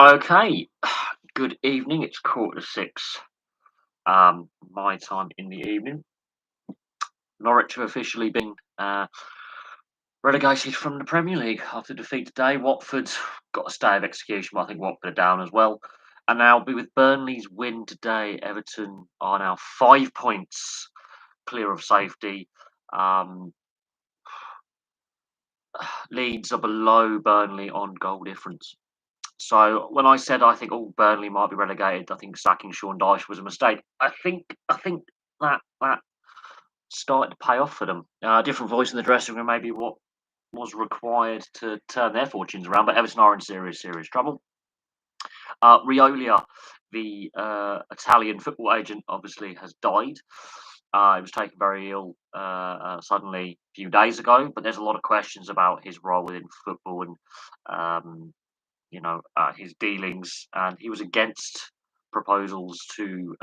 Okay, good evening. It's 6:15, my time in the evening. Norwich have officially been relegated from the Premier League after defeat today. Watford got a stay of execution, but I think Watford are down as well. And now, with Burnley's win today, Everton are now 5 points clear of safety. Um, Leeds are below Burnley on goal difference. So when I said I think Burnley might be relegated, I think sacking Sean Dyche was a mistake. I think that started to pay off for them. Different voice in the dressing room, maybe what was required to turn their fortunes around. But Everton are in serious trouble. Riolia, the Italian football agent, obviously has died. He was taken very ill suddenly a few days ago. But there's a lot of questions about his role within football and um, his dealings, and he was against proposals to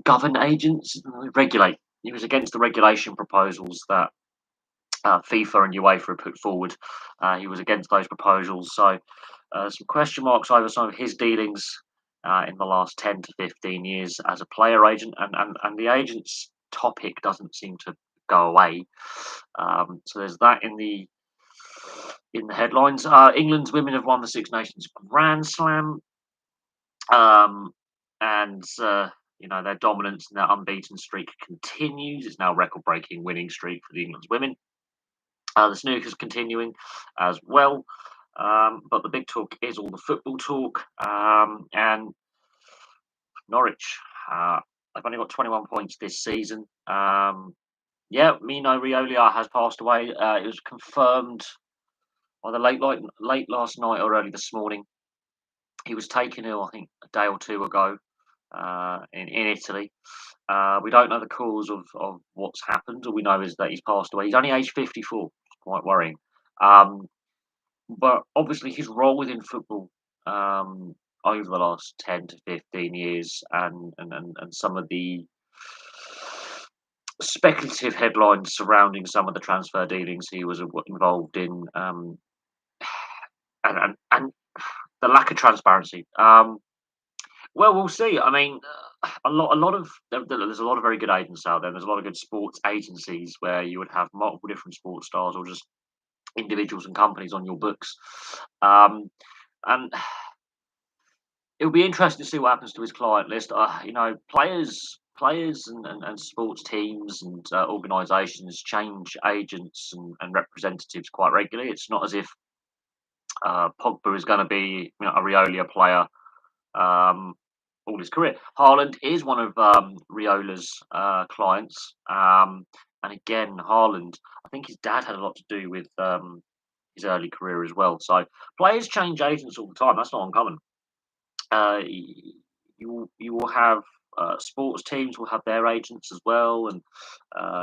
govern agents, regulate. He was against the regulation proposals that FIFA and UEFA put forward. He was against those proposals. So some question marks over some of his dealings in the last 10 to 15 years as a player agent, and the agent's topic doesn't seem to go away. So there's that in the headlines. England's women have won the Six Nations Grand Slam, um, and their dominance and their unbeaten streak continues. It's now a record-breaking winning streak for the England's women. The snooker's continuing as well, but the big talk is all the football talk. And Norwich, they've only got 21 points this season. Yeah, Mino Raiola has passed away. It was confirmed either late last night or early this morning. He was taken ill, I think, a day or two ago in Italy. We don't know the cause of what's happened. All we know is that he's passed away. He's only aged 54. It's quite worrying. Um, but obviously, his role within football over the last 10 to 15 years and some of the speculative headlines surrounding some of the transfer dealings he was involved in, and the lack of transparency. Well, we'll see. I mean, there's a lot of very good agents out there. There's a lot of good sports agencies where you would have multiple different sports stars or just individuals and companies on your books. And it'll be interesting to see what happens to his client list. Players and sports teams and organisations change agents and representatives quite regularly. It's not as if Pogba is going to be a Riolia player all his career. Haaland is one of Riola's clients, and again, Haaland. I think his dad had a lot to do with his early career as well. So players change agents all the time. That's not uncommon. You will have sports teams will have their agents as well, and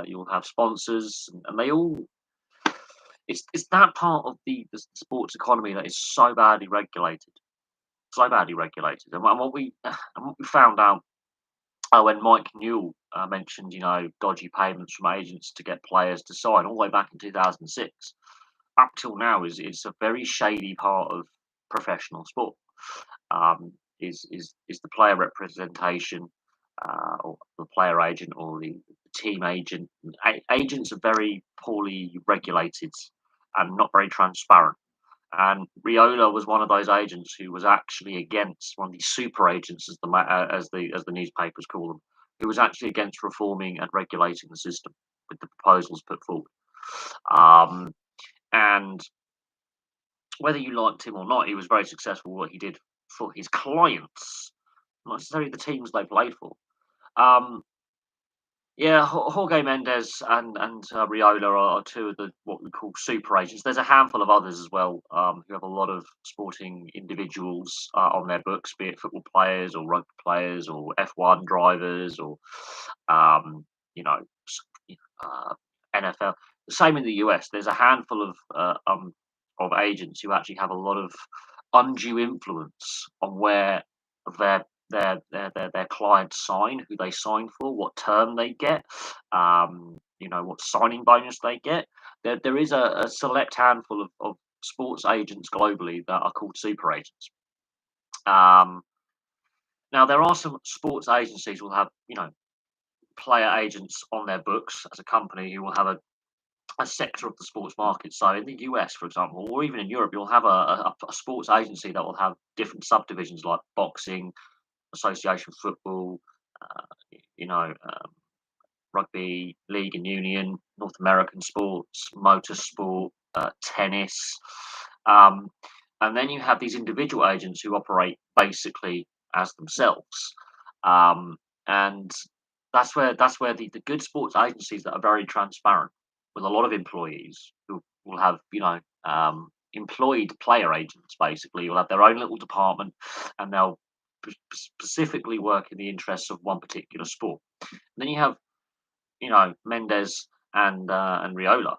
you will have sponsors, and they all. It's that part of the sports economy that is so badly regulated. And what we found out when Mike Newell mentioned, dodgy payments from agents to get players to sign all the way back in 2006, up till now is a very shady part of professional sport. Is the player representation, or the player agent, or the team agent? Agents are very poorly regulated and not very transparent. And Riola was one of those agents who was actually against one of these super agents, as the newspapers call them, who was actually against reforming and regulating the system with the proposals put forward. Um, and whether you liked him or not, he was very successful what he did for his clients, not necessarily the teams they played for. Um, Yeah, Jorge Mendes and Riola are two of the what we call super agents. There's a handful of others as well who have a lot of sporting individuals on their books, be it football players or rugby players or F1 drivers or um, you know NFL. The same in the US. There's a handful of agents who actually have a lot of undue influence on where their their clients sign, who they sign for, what term they get, what signing bonus they get. There is a select handful of sports agents globally that are called super agents. Um, Now there are some sports agencies will have, player agents on their books as a company who will have a sector of the sports market. So in the US, for example, or even in Europe, you'll have a sports agency that will have different subdivisions like boxing, association football, uh, you know, rugby league and union, North American sports, motorsport, tennis. Um, and then you have these individual agents who operate basically as themselves. Um, and that's where the good sports agencies that are very transparent with a lot of employees who will have, employed player agents basically will have their own little department, and they'll specifically work in the interests of one particular sport. And then you have, Mendes and Riola,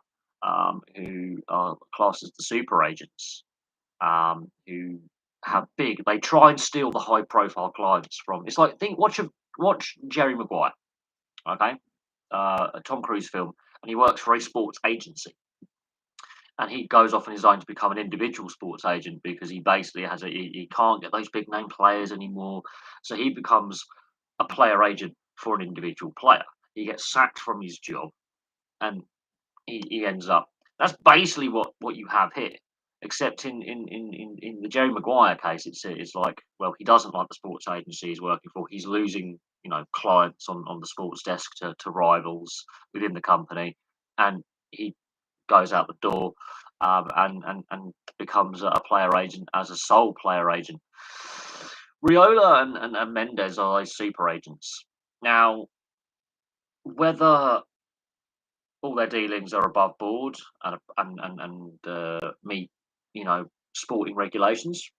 who are classed as the super agents, who have big. They try and steal the high profile clients from. It's like think watch Jerry Maguire, okay, a Tom Cruise film, and he works for a sports agency, and he goes off on his own to become an individual sports agent because he basically he can't get those big name players anymore, so he becomes a player agent for an individual player. He gets sacked from his job, and he ends up. That's basically what you have here. Except in the Jerry Maguire case, it's like, well, he doesn't like the sports agency he's working for. He's losing, clients on the sports desk to rivals within the company, and he goes out the door, and becomes a player agent as a sole player agent. Riola and Mendes are those super agents. Now, whether all their dealings are above board and meet, sporting regulations,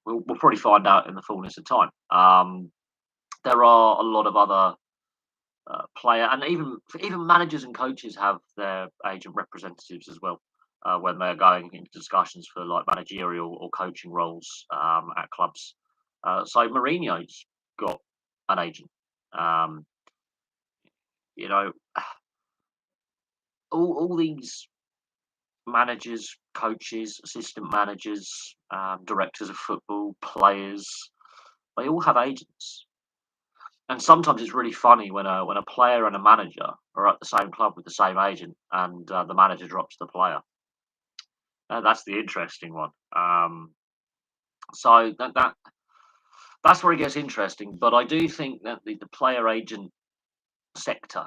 we'll probably find out in the fullness of time. There are a lot of other player and even managers and coaches have their agent representatives as well when they're going into discussions for like managerial or coaching roles at clubs. So Mourinho's got an agent. Um, you know, all these managers, coaches, assistant managers, directors of football, players, they all have agents. And sometimes it's really funny when a player and a manager are at the same club with the same agent, and the manager drops the player. That's the interesting one. So that's where it gets interesting. But I do think that the player agent sector,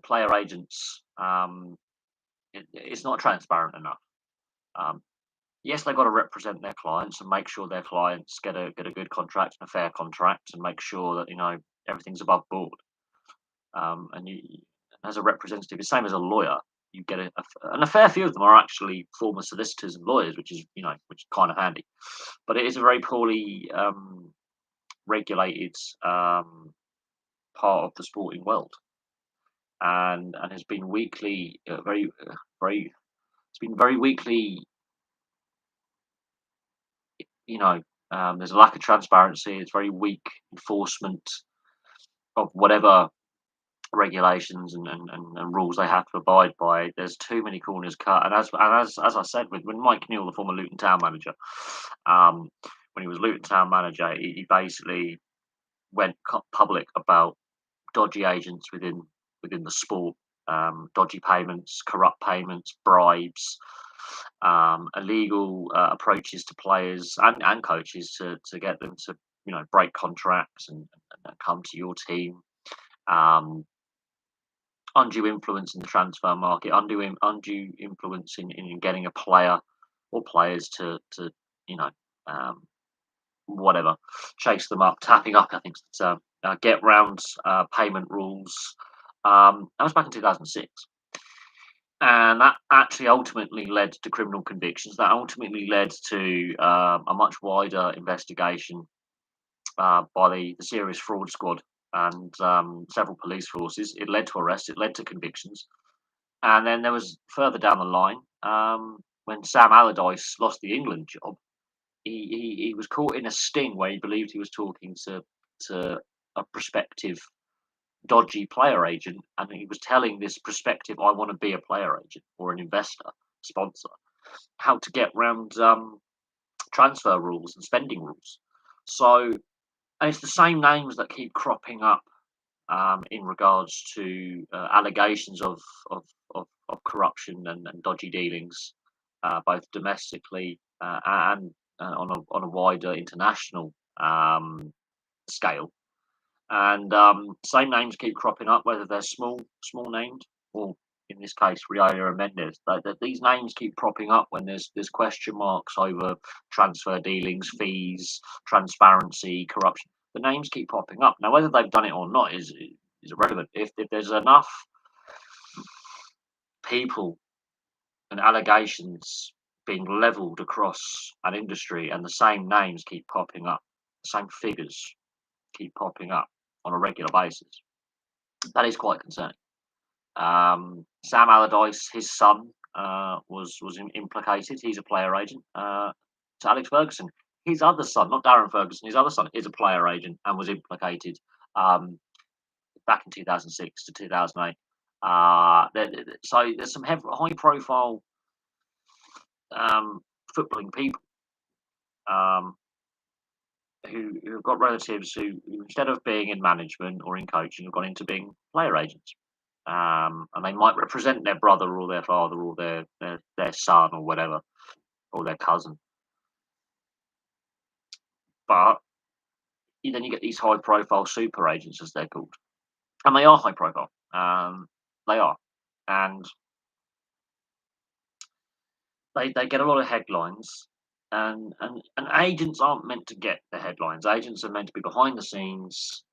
player agents, it's not transparent enough. Um, yes, they've got to represent their clients and make sure their clients get a good contract and a fair contract, and make sure that everything's above board. And you, as a representative, the same as a lawyer, you get and a fair few of them are actually former solicitors and lawyers, which is kind of handy. But it is a very poorly regulated part of the sporting world, and has been weakly, very, it's been very weakly, you know. There's a lack of transparency. It's very weak enforcement of whatever regulations and rules they have to abide by. There's too many corners cut, and as I said, when Mike Newell, the former Luton Town manager, um, when he was Luton Town manager, he basically went public about dodgy agents within the sport, dodgy payments, corrupt payments, bribes, illegal approaches to players and coaches to get them to break contracts and come to your team. Um, Undue influence in the transfer market, undue influence in getting a player or players to you know um, whatever, chase them up, tapping up. I think it's the term. Get round payment rules. That was back in 2006, and that actually ultimately led to criminal convictions. That ultimately led to a much wider investigation by the Serious Fraud Squad and several police forces. It led to arrests, it led to convictions. And then there was further down the line, when Sam Allardyce lost the England job, he was caught in a sting where he believed he was talking to a prospective dodgy player agent, and he was telling this prospective, "I want to be a player agent or an investor, sponsor." how to get round transfer rules and spending rules. So, and it's the same names that keep cropping up in regards to allegations of corruption and dodgy dealings, both domestically and on a wider international um, scale. And same names keep cropping up, whether they're small named or in this case Riola and Mendes. These names keep propping up when there's question marks over transfer dealings, fees, transparency, corruption. The names keep popping up. Now, whether they've done it or not is irrelevant. If there's enough people and allegations being levelled across an industry and the same names keep popping up, the same figures keep popping up on a regular basis, that is quite concerning. Sam Allardyce, his son, was implicated. He's a player agent. To Alex Ferguson, his other son, not Darren Ferguson, his other son is a player agent and was implicated back in 2006 to 2008. So there's some high-profile footballing people um, who've got relatives who, instead of being in management or in coaching, have gone into being player agents. And they might represent their brother or their father or their son or whatever, or their cousin. But then you get these high profile super agents, as they're called, and they are high profile. They are, and they get a lot of headlines. And agents aren't meant to get the headlines. Agents are meant to be behind the scenes,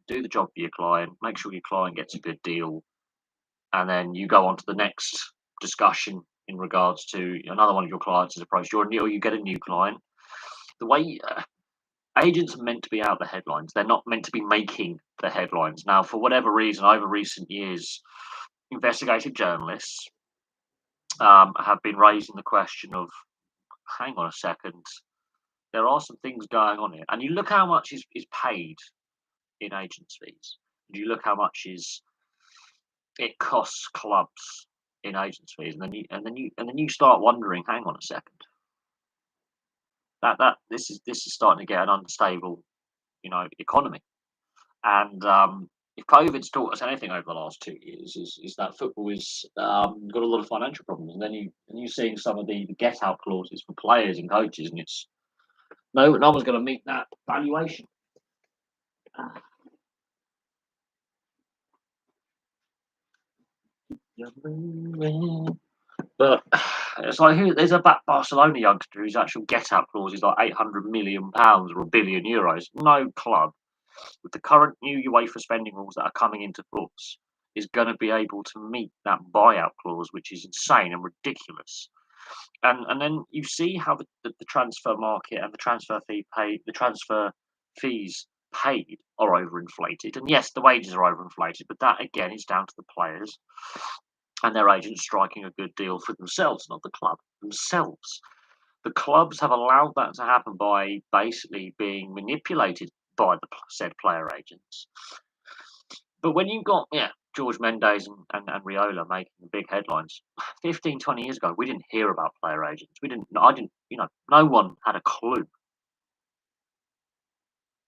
do the job for your client, make sure your client gets a good deal, and then you go on to the next discussion in regards to another one of your clients is approached you, or you get a new client. The way agents are meant to be out of the headlines, they're not meant to be making the headlines. Now, for whatever reason, over recent years, investigative journalists have been raising the question of, hang on a second, there are some things going on here. And you look how much is paid in agents' fees. You look how much it costs clubs in agents' fees, and then you start wondering, hang on a second, that this is starting to get an unstable, economy. And if COVID's taught us anything over the last 2 years, is that football is got a lot of financial problems. And then you're seeing some of the get out clauses for players and coaches, and it's no one's going to meet that valuation. But it's like there's a Barcelona youngster whose actual get out clause is like £800 million or €1 billion. No club with the current new UEFA spending rules that are coming into force is going to be able to meet that buyout clause, which is insane and ridiculous. And then you see how the transfer market and the transfer fees paid are overinflated. And yes, the wages are overinflated, but that again is down to the players and their agents striking a good deal for themselves, not the club themselves. The clubs have allowed that to happen by basically being manipulated by the said player agents. But when you've got George Mendes and Riola making the big headlines 15, 20 years ago, we didn't hear about player agents. No one had a clue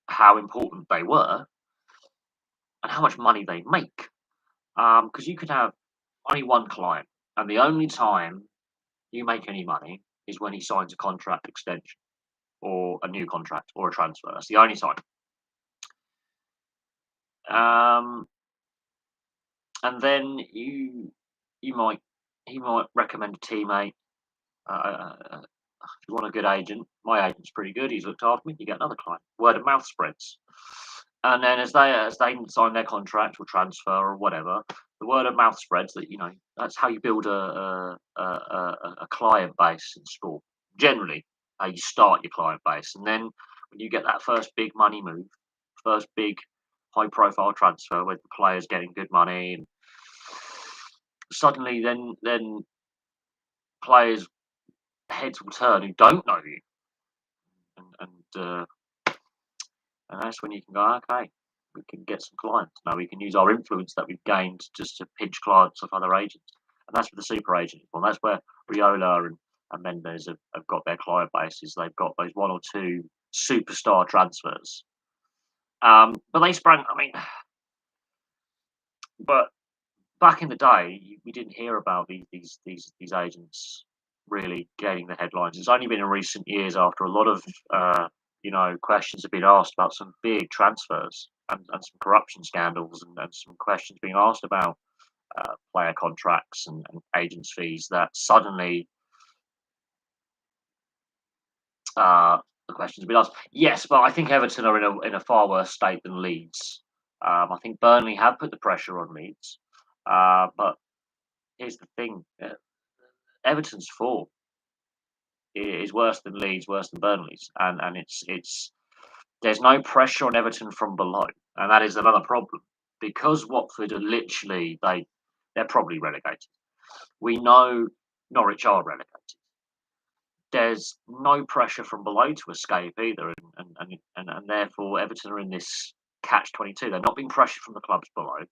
how important they were and how much money they make. Because you could have only one client, and the only time you make any money is when he signs a contract extension or a new contract or a transfer. That's the only time. And then he might recommend a teammate. If you want a good agent, my agent's pretty good. He's looked after me. You get another client. Word of mouth spreads, and then as they sign their contract or transfer or whatever, the word of mouth spreads that that's how you build a client base in sport. Generally, how you start your client base, and then when you get that first big money move, first big high profile transfer with the players getting good money, and suddenly then players heads will turn who don't know you, and that's when you can go, okay, we can get some clients now. We can use our influence that we've gained just to pinch clients of other agents. and that's where the super agents one. That's where Riola and Mendes have got their client bases. They've got those one or two superstar transfers. But they sprang. I mean, but back in the day, we didn't hear about these agents really gaining the headlines. It's only been in recent years, after a lot of questions have been asked about some big transfers and some corruption scandals, and some questions being asked about player contracts and agents' fees, that suddenly the questions have been asked. Yes, but I think Everton are in a far worse state than Leeds. I think Burnley have put the pressure on Leeds, but here's the thing: Everton's form is worse than Leeds, worse than Burnley's, and it's there's no pressure on Everton from below, and that is another problem, because Watford are literally they're probably relegated. We know Norwich are relegated. There's no pressure from below to escape either, and therefore Everton are in this catch-22. They're not being pressured from the clubs below,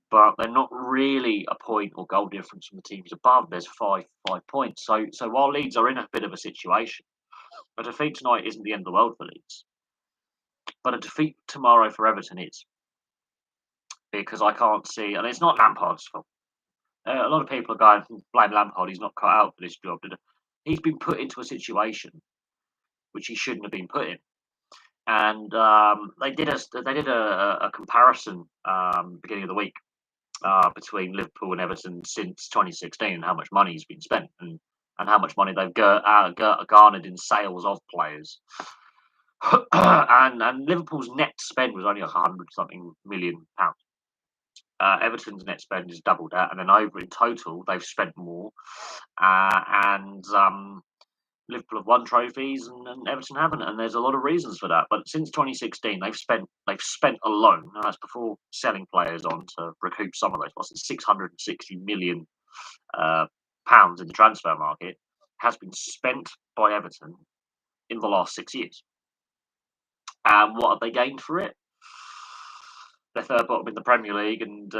but they're not really a point or goal difference from the teams above. There's five points. So while Leeds are in a bit of a situation, a defeat tonight isn't the end of the world for Leeds, but a defeat tomorrow for Everton is, because I can't see, and it's not Lampard's fault. A lot of people are going, blame Lampard. He's not cut out for this job. He's been put into a situation which he shouldn't have been put in. And they did a comparison beginning of the week between Liverpool and Everton since 2016, and how much money has been spent, and how much money they've garnered in sales of players. and Liverpool's net spend was only like 100 something million pounds. Everton's net spend is double that, and then over in total they've spent more. And Liverpool have won trophies, and Everton haven't, and there's a lot of reasons for that. But since 2016, they've spent alone, and that's before selling players on to recoup some of those losses. 660 million pounds in the transfer market has been spent by Everton in the last 6 years. And what have they gained for it? They're third bottom in the Premier League, and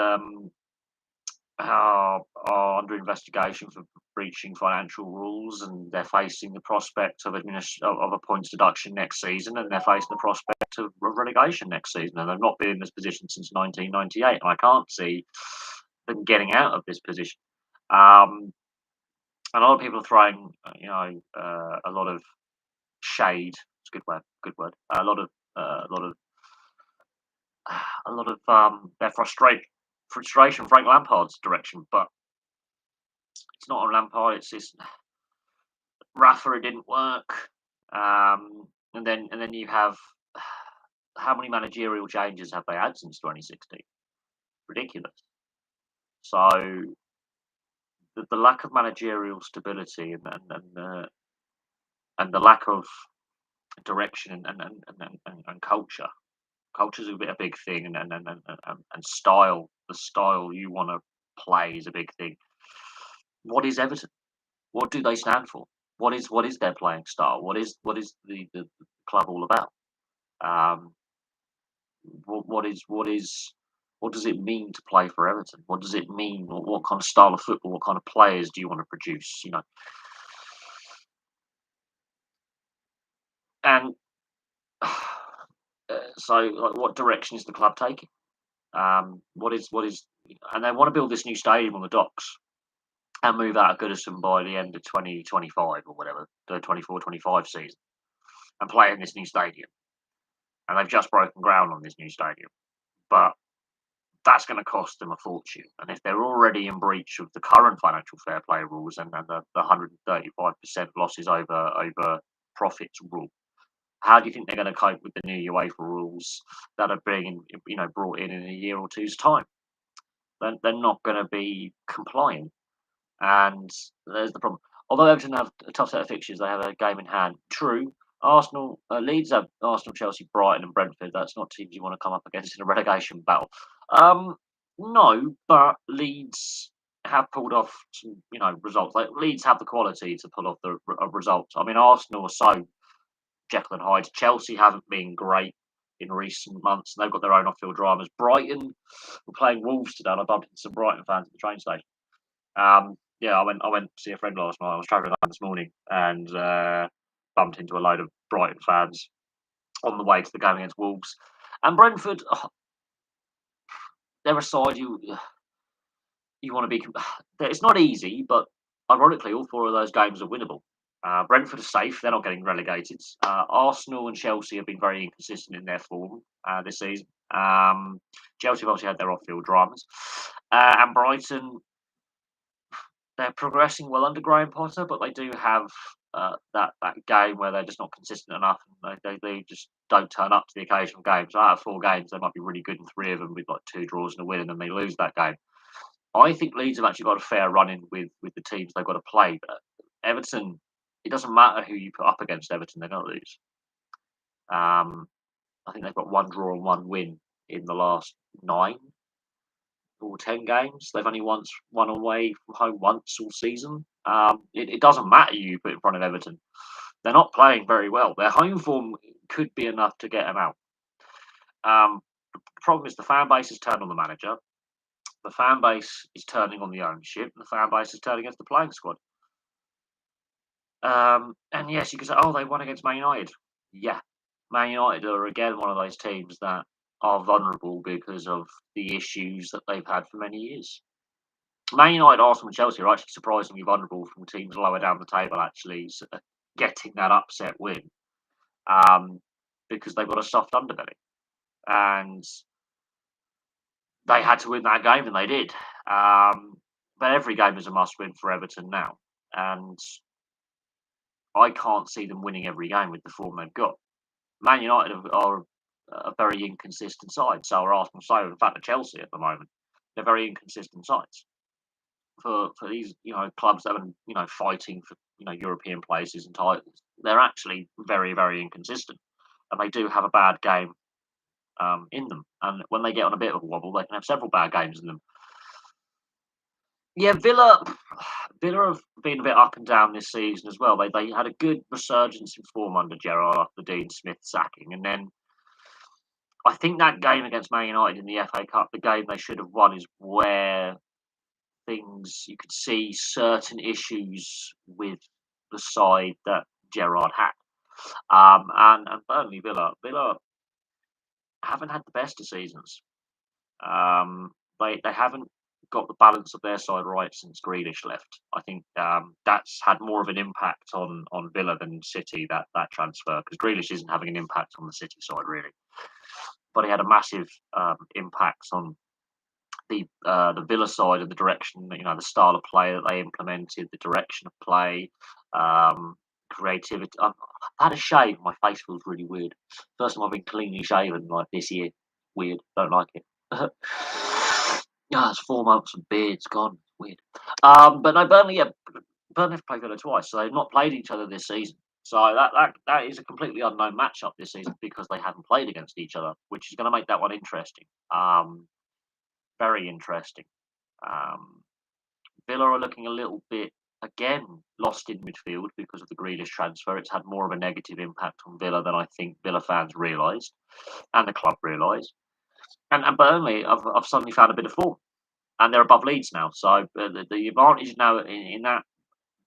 are under investigation for breaching financial rules, and they're facing the prospect of a points deduction next season, and they're facing the prospect of relegation next season, and they've not been in this position since 1998, and I can't see them getting out of this position. A lot of people are throwing, a lot of shade. It's a good word. A lot of their frustration Frank Lampard's direction, but it's not on Lampard. It's Rafa. It didn't work, and then you have, how many managerial changes have they had since 2016? Ridiculous. So the lack of managerial stability, and the lack of direction and culture. Culture's a big thing, and style. The style you want to play is a big thing. What is Everton? What do they stand for? What is their playing style? What is the club all about? What does it mean to play for Everton? What does it mean? What kind of style of football? What kind of players do you want to produce? And so, like, what direction is the club taking? What is, and they want to build this new stadium on the docks and move out of Goodison by the end of 2025 or whatever, the 24-25 season, and play in this new stadium. And they've just broken ground on this new stadium, but that's going to cost them a fortune. And if they're already in breach of the current financial fair play rules, and the 135% losses over profits rule, how do you think they're going to cope with the new UEFA rules that are being, brought in a year or two's time? They're not going to be compliant, and there's the problem. Although Everton have a tough set of fixtures, they have a game in hand. True, Arsenal, Leeds have Arsenal, Chelsea, Brighton, and Brentford. That's not teams you want to come up against in a relegation battle. No, but Leeds have pulled off some, results. Like, Leeds have the quality to pull off the results. I mean, Arsenal are so Jekyll and Hyde. Chelsea haven't been great in recent months, and they've got their own off-field dramas. Brighton were playing Wolves today, and I bumped into some Brighton fans at the train station. Yeah, I went to see a friend last night. I was travelling home this morning and bumped into a load of Brighton fans on the way to the game against Wolves. And Brentford, they're a side you want to be. It's not easy, but ironically, all four of those games are winnable. Brentford are safe; they're not getting relegated. Arsenal and Chelsea have been very inconsistent in their form this season. Chelsea have obviously had their off-field dramas, and Brighton, they're progressing well under Graham Potter, but they do have that game where they're just not consistent enough, and they just don't turn up to the occasional games. So out of 4 games, they might be really good in 3 of them with like 2 draws and a win, and then they lose that game. I think Leeds have actually got a fair run in with the teams they've got to play. But Everton, it doesn't matter who you put up against Everton, they're going to lose. I think they've got 1 draw and 1 win in the last 9 or 10 games. They've only once won away from home once all season. It doesn't matter who you put in front of Everton. They're not playing very well. Their home form could be enough to get them out. The problem is the fan base has turned on the manager. The fan base is turning on the ownership, and the fan base is turning against the playing squad. And yes, you can say, "Oh, they won against Man United." Yeah, Man United are again one of those teams that are vulnerable because of the issues that they've had for many years. Man United, Arsenal, and Chelsea are actually surprisingly vulnerable from teams lower down the table actually getting that upset win um, because they've got a soft underbelly, and they had to win that game, and they did. But every game is a must-win for Everton now, and I can't see them winning every game with the form they've got. Man United are a very inconsistent side, so are Arsenal, so in fact, are Chelsea at the moment. They're very inconsistent sides for these clubs that are fighting for European places and titles. They're actually very very inconsistent, and they do have a bad game in them. And when they get on a bit of a wobble, they can have several bad games in them. Yeah, Villa have been a bit up and down this season as well. They had a good resurgence in form under Gerrard after the Dean Smith sacking, and then I think that game against Man United in the FA Cup, the game they should have won, is where things you could see certain issues with the side that Gerrard had. And Burnley Villa haven't had the best of seasons. They haven't got the balance of their side right since Grealish left. I think that's had more of an impact on Villa than City, that transfer, because Grealish isn't having an impact on the City side really, but he had a massive impact on the Villa side and the direction, the style of play that they implemented, the direction of play, creativity. I've had a shave. My face feels really weird. First time I've been cleanly shaven like this year. Weird. Don't like it. It's 4 months and beard's gone. Weird. But no, Burnley have played Villa twice, so they've not played each other this season. So that is a completely unknown matchup this season because they haven't played against each other, which is going to make that one interesting. Very interesting. Um, Villa are looking a little bit again lost in midfield because of the Grealish transfer. It's had more of a negative impact on Villa than I think Villa fans realised, and the club realised. And Burnley have suddenly found a bit of form, and they're above Leeds now. So the advantage now in that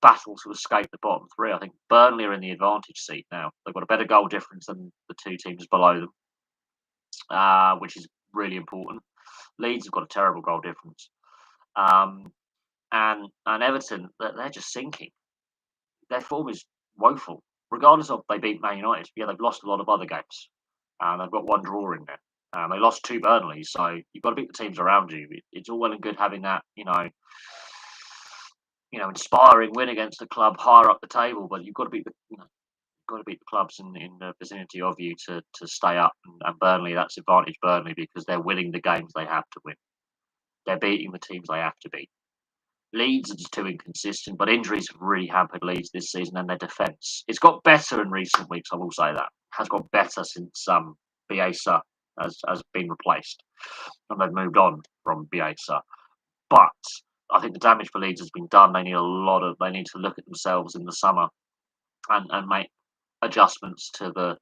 battle to escape the bottom 3, I think Burnley are in the advantage seat now. They've got a better goal difference than the 2 teams below them, which is really important. Leeds have got a terrible goal difference. And Everton, they're just sinking. Their form is woeful. Regardless of they beat Man United, yeah, they've lost a lot of other games. They've got 1 draw in there. They lost 2 Burnley, so you've got to beat the teams around you. It's all well and good having that, inspiring win against a club higher up the table, but you've got to beat the clubs in the vicinity of you to stay up. And Burnley, that's advantage Burnley because they're winning the games they have to win. They're beating the teams they have to beat. Leeds are just too inconsistent, but injuries have really hampered Leeds this season, and their defence. It's got better in recent weeks, I will say that. It has got better since Bielsa has been replaced, and they've moved on from Bielsa. But I think the damage for Leeds has been done. They need to look at themselves in the summer and make adjustments to the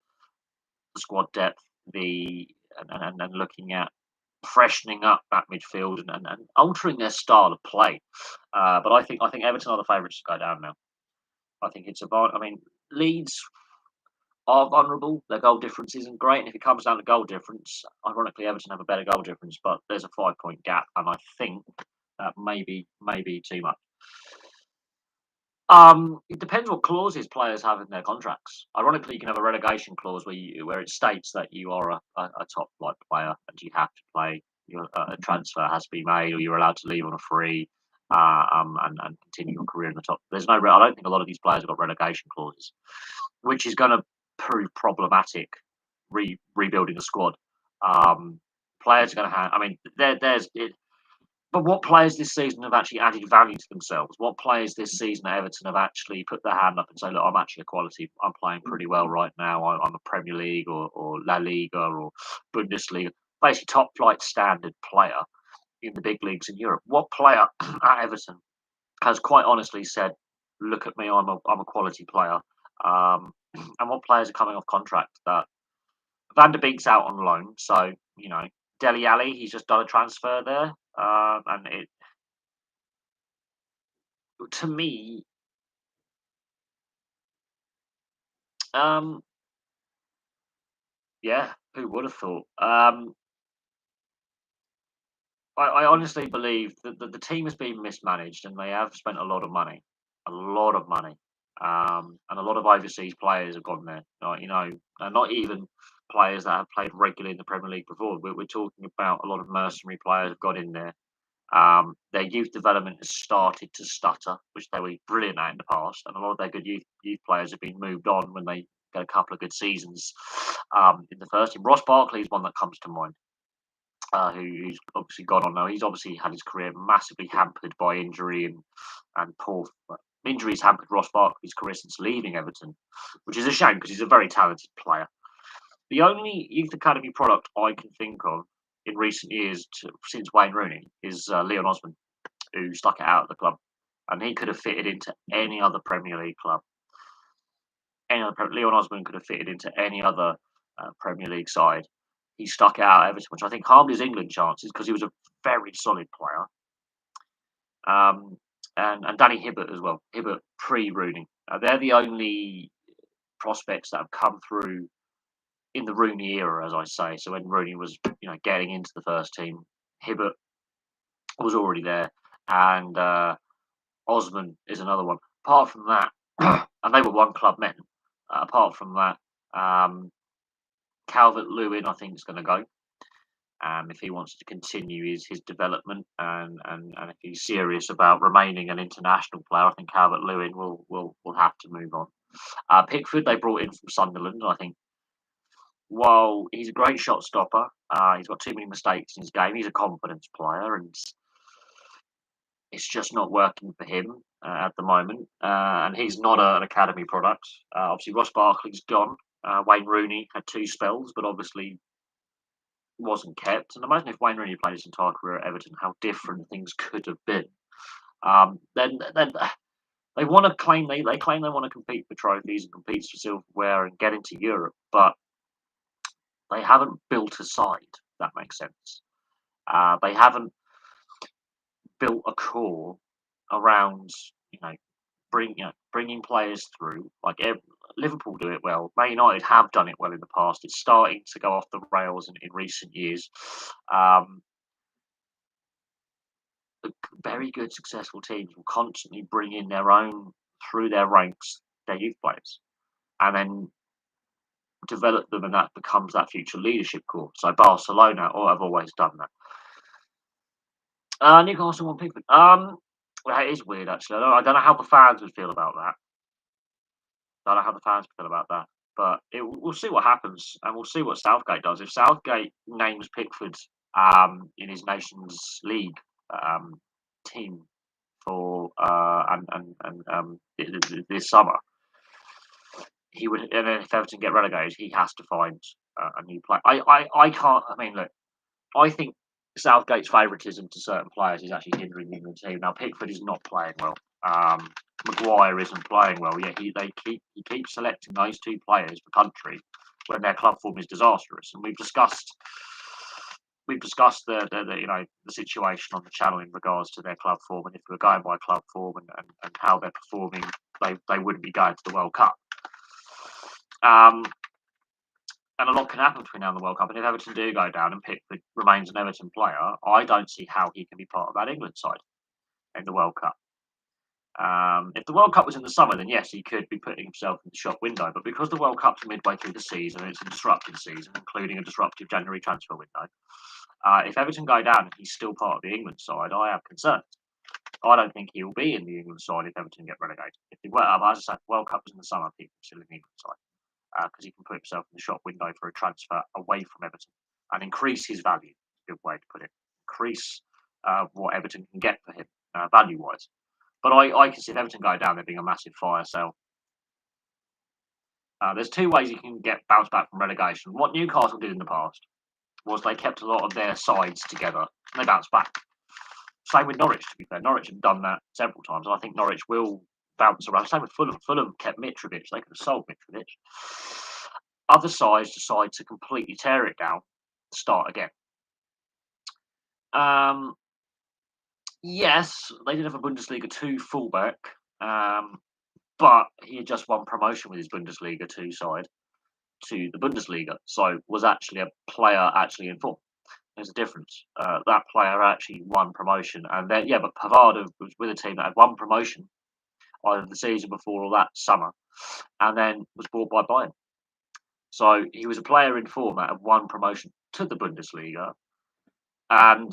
squad depth, and looking at freshening up that midfield and altering their style of play. But I think Everton are the favourites to go down now. I think it's about. I mean, Leeds are vulnerable. Their goal difference isn't great, and if it comes down to goal difference, ironically, Everton have a better goal difference, but there's a 5 point gap, and I think that maybe too much. It depends what clauses players have in their contracts. Ironically, you can have a relegation clause where it states that you are a top flight player and you have to play. A transfer has to be made, or you're allowed to leave on a free, and continue your career in the top. There's no. I don't think a lot of these players have got relegation clauses, which is going to prove problematic. Rebuilding the squad. Um, Players are going to have. I mean, there's it, but what players this season have actually added value to themselves? What players this season at Everton have actually put their hand up and say, "Look, I'm actually a quality. I'm playing pretty well right now. I'm a Premier League or La Liga or Bundesliga, basically top flight standard player in the big leagues in Europe." What player at Everton has quite honestly said, "Look at me, I'm a quality player." Um, and what players are coming off contract? That Van der Beek's out on loan, so Deli Ali, he's just done a transfer there, and it to me. Um, yeah, who would have thought? I honestly believe that the team has been mismanaged and they have spent a lot of money, and a lot of overseas players have gone there. And not even players that have played regularly in the Premier League before. We're talking about a lot of mercenary players have got in there. Their youth development has started to stutter, which they were brilliant at in the past, and a lot of their good youth players have been moved on when they get a couple of good seasons in the first team. Ross Barkley is one that comes to mind, who's obviously gone on now. He's obviously had his career massively hampered by injury and poor injuries hampered Ross Barkley's career since leaving Everton, which is a shame because he's a very talented player. The only youth academy product I can think of in recent years since Wayne Rooney is Leon Osman, who stuck it out at the club, and he could have fitted into any other Premier League club. Leon Osman could have fitted into any other Premier League side. He stuck it out at Everton, which I think harmed his England chances because he was a very solid player. Um, and Danny Hibbert as well. Hibbert pre Rooney. They're the only prospects that have come through in the Rooney era, as I say. So when Rooney was, getting into the first team, Hibbert was already there, and Osman is another one. Apart from that, and they were one club men. Apart from that, Calvert Lewin, I think, is going to go. If he wants to continue his development and if he's serious about remaining an international player, I think Calvert Lewin will have to move on. Pickford they brought in from Sunderland. I think while he's a great shot stopper, he's got too many mistakes in his game. He's a confidence player, and it's just not working for him at the moment. And he's not an academy product. Obviously, Ross Barkley's gone. Wayne Rooney had 2 spells, but obviously wasn't kept. And imagine if Wayne Rooney played his entire career at Everton, how different things could have been. Then they want to claim they claim they want to compete for trophies and compete for silverware and get into Europe, but they haven't built a side. If that makes sense. They haven't built a core around you know bringing players through. Liverpool do it well. Man United have done it well in the past. It's starting to go off the rails in recent years. Um, Very good, successful teams will constantly bring in their own through their ranks, their youth players, and then develop them, and that becomes that future leadership core. So Barcelona, have always done that. Newcastle want Pickford. Well, it is weird actually. I don't know how the fans would feel about that. I don't know how the fans feel about that. But we'll see what happens, and we'll see what Southgate does. If Southgate names Pickford in his Nations League um, team for this summer, he would. And then if Everton get relegated, he has to find a new player. I can't. I mean, look, I think Southgate's favouritism to certain players is actually hindering the England team. Now Pickford is not playing well. Maguire isn't playing well. Yet he keeps selecting those 2 players for country when their club form is disastrous. And we've discussed we've discussed the situation on the channel in regards to their club form, and if we were going by club form and how they're performing, they wouldn't be going to the World Cup. And a lot can happen between now and the World Cup. And if Everton do go down and Pickford remains an Everton player, I don't see how he can be part of that England side in the World Cup. If the World Cup was in the summer, then yes, he could be putting himself in the shop window. But because the World Cup's midway through the season, and it's a disrupted season, including a disruptive January transfer window, if Everton go down and he's still part of the England side, I have concerns. I don't think he'll be in the England side if Everton get relegated. If the as I said, the World Cup was in the summer, people are still in the England side because he can put himself in the shop window for a transfer away from Everton and increase his value. Good way to put it. Increase what Everton can get for him value-wise. But I can see if Everton go down, there being a massive fire sale. There's two ways you can get bounced back from relegation. What Newcastle did in the past was they kept a lot of their sides together and they bounced back. Same with Norwich, to be fair. Norwich have done that several times, and I think Norwich will bounce around. Same with Fulham. Fulham kept Mitrovic. They could have sold Mitrovic. Other sides decide to completely tear it down, start again. Yes, they did have a Bundesliga 2 fullback, but he had just won promotion with his Bundesliga 2 side to the Bundesliga, so was actually a player actually in form. There's a difference. That player actually won promotion, and then but Pavard was with a team that had won promotion either the season before or that summer, and then was bought by Bayern. So he was a player in form that had won promotion to the Bundesliga, and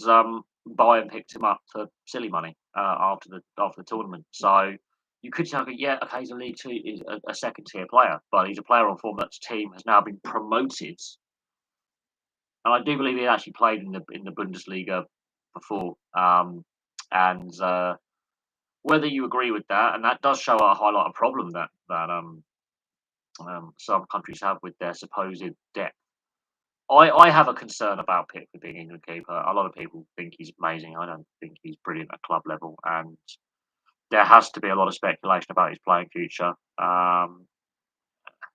Bayern picked him up for silly money after the tournament. So you could say, okay, he's a League Two, he's a second tier player, but he's a player on form that team has now been promoted. And I do believe he actually played in the Bundesliga before. And whether you agree with that, and that does show a highlight a problem that some countries have with their supposed depth. I have a concern about Pickford being England keeper. A lot of people think he's amazing. I don't think he's brilliant at club level, and there has to be a lot of speculation about his playing future.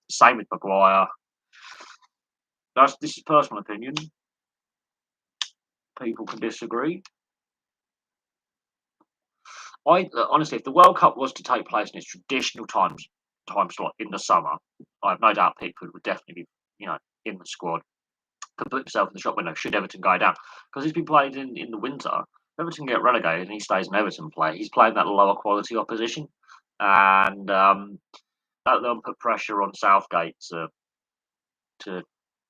Same with Maguire. This is personal opinion. People can disagree. Honestly, if the World Cup was to take place in its traditional time slot in the summer, I have no doubt Pickford would definitely be, in the squad. Could put himself in the shop window should Everton go down, because he's been played in the winter. If Everton get relegated and he stays an Everton player, he's playing that lower quality opposition, and that'll put pressure on Southgate to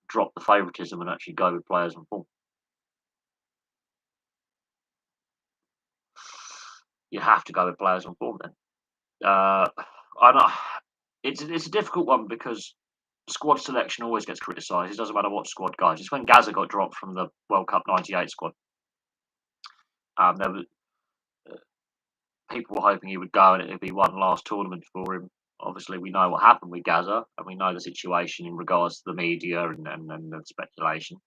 drop the favouritism and actually go with players in form. You have to go with players on form then. I know it's a difficult one because squad selection always gets criticised. It doesn't matter what squad goes. It's when Gazza got dropped from the World Cup '98 squad. There was people were hoping he would go and it'd be one last tournament for him. Obviously, we know what happened with Gazza, and we know the situation in regards to the media and the speculation.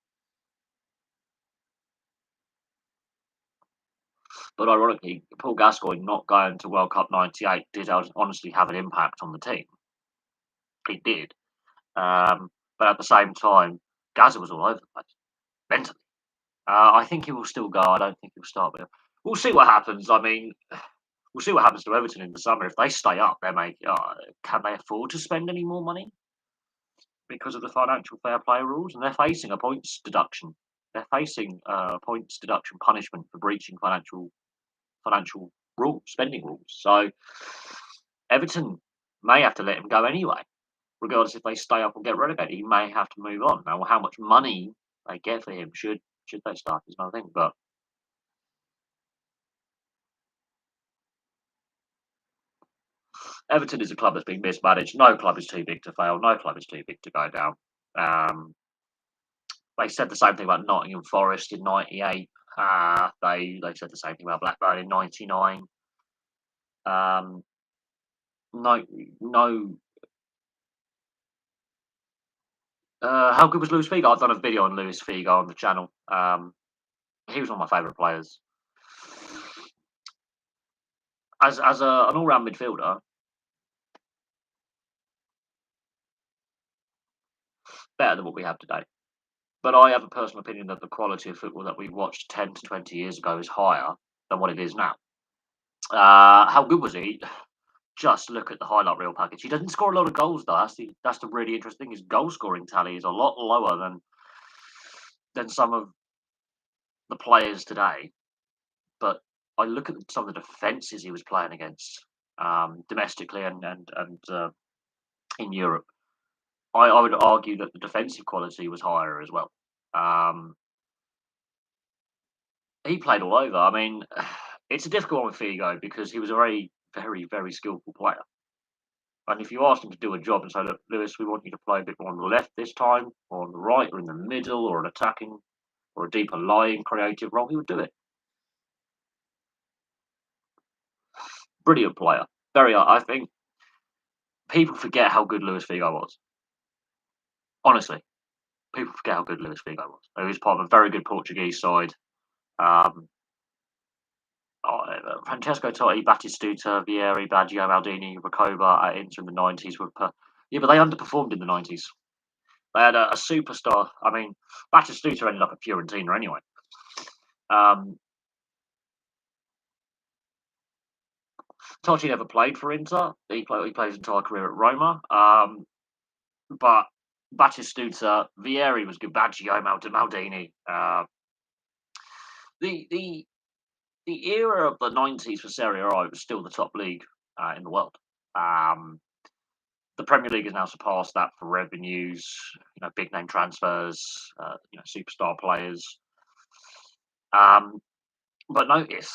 But ironically, Paul Gascoigne not going to World Cup '98 did honestly have an impact on the team. It did. But at the same time, Gazza was all over the place, mentally. I think he will still go. I don't think he'll start with him. We'll see what happens. I mean, we'll see what happens to Everton in the summer. If they stay up, can they afford to spend any more money because of the financial fair play rules? And they're facing a points deduction. They're facing a points deduction punishment for breaching financial rules, spending rules. So Everton may have to let him go anyway, regardless if they stay up or get relegated. He may have to move on. Now, how much money they get for him should they start is another thing. But Everton is a club that's been mismanaged. No club is too big to fail. No club is too big to go down. They said the same thing about Nottingham Forest in '98. They said the same thing about Blackburn in '99. No. How good was Luis Figo? I've done a video on Luis Figo on the channel. He was one of my favourite players. As an all-round midfielder, better than what we have today. But I have a personal opinion that the quality of football that we watched 10 to 20 years ago is higher than what it is now. How good was he? Just look at the highlight reel package. He doesn't score a lot of goals though. That's the really interesting thing. His goal scoring tally is a lot lower than some of the players today. But I look at some of the defenses he was playing against, domestically and in Europe. I would argue that the defensive quality was higher as well. Um, he played all over. I mean, it's a difficult one with Figo because he was a very skillful player. And if you asked him to do a job and say, "Look, Lewis, we want you to play a bit more on the left this time, or on the right, or in the middle, or an attacking, or a deeper lying creative role," he would do it. Brilliant player. Very, I think people forget how good Luis Figo was. Honestly, people forget how good Luis Figo was. He was part of a very good Portuguese side. Um, Francesco Totti, Batistuta, Vieri, Baggio, Maldini, Recoba at Inter in the 90s yeah, but they underperformed in the 90s. They had a superstar. I mean, Batistuta ended up at Fiorentina anyway. Um, Totti never played for Inter. He played his entire career at Roma. But Batistuta, Vieri was good. Baggio, Maldini. The the era of the 90s for Serie A was still the top league in the world. Um, the Premier League has now surpassed that for revenues, big name transfers, superstar players. Um, but notice